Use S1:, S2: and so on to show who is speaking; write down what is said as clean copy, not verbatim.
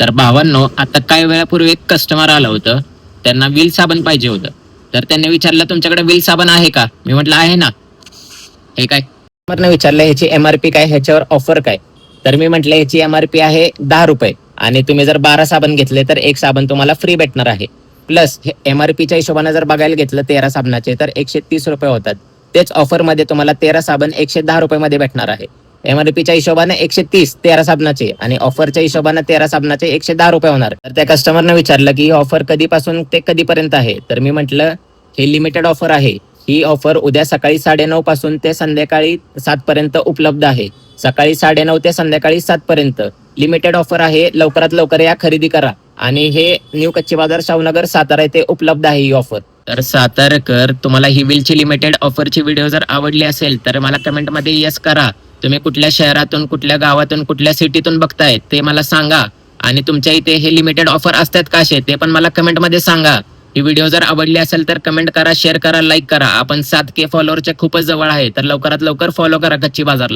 S1: तर भावांनो, आता काही वेळापूर्वी एक कस्टमर आलं होतं. त्यांना व्हील साबण पाहिजे होतं. तर त्यांनी विचारलं, तुमच्याकडे व्हील साबण आहे का? मी म्हटलं आहे ना. हे काय? कस्टमरने विचारलं ह्याची एमआरपी काय, ह्याच्यावर ऑफर काय? तर मी म्हटलं ह्याची एमआरपी आहे 10 रुपये आणि तुम्ही जर 12 साबण घेतले तर एक साबण तुम्हाला फ्री भेटणार आहे. प्लस एमआरपीच्या हिशोबाने जर बघायला घेतलं 13 साबणाचे तर 130 रुपये होतात. तेच ऑफरमध्ये तुम्हाला 13 साबण 110 रुपये भेटणार आहे. एमआरपीच्या हिशोबाने 130 13 साबणाचे आणि ऑफरच्या हिशोबाने 13 साबणाचे 110 रुपये होणार. तर त्या कस्टमरने विचारलं की ही ऑफर कधीपासून ते कधीपर्यंत आहे? तर मी म्हटलं हे लिमिटेड ऑफर आहे. ही ऑफर उद्या सकाळी 9:30 पासून ते संध्याकाळी 7 पर्यंत उपलब्ध आहे. सकाळी 9:30 ते संध्याकाळी 7 पर्यंत लिमिटेड ऑफर आहे. लवकरात लवकर या, खरेदी करा. आणि हे न्यू कच्ची बाजार, शाहूनगर, सातारा येथे उपलब्ध आहे ही ऑफर. तर सातारकर, तुम्हाला ही व्हीलची लिमिटेड ऑफरची व्हिडिओ जर आवडली असेल तर मला कमेंटमध्ये यस करा. तुम्ही कुठल्या शहरातून, कुठल्या गावातून, कुठल्या सिटीतून बघताय ते मला सांगा. आणि तुमच्या इथे हे लिमिटेड ऑफर असतात का असे ते पण मला कमेंटमध्ये सांगा. ही व्हिडिओ जर आवडली असेल तर कमेंट करा, शेअर करा, लाईक करा. आपण 7K फॉलोअरच्या खूपच जवळ आहे. तर लवकरात लवकर फॉलो करा कच्ची बाजारला.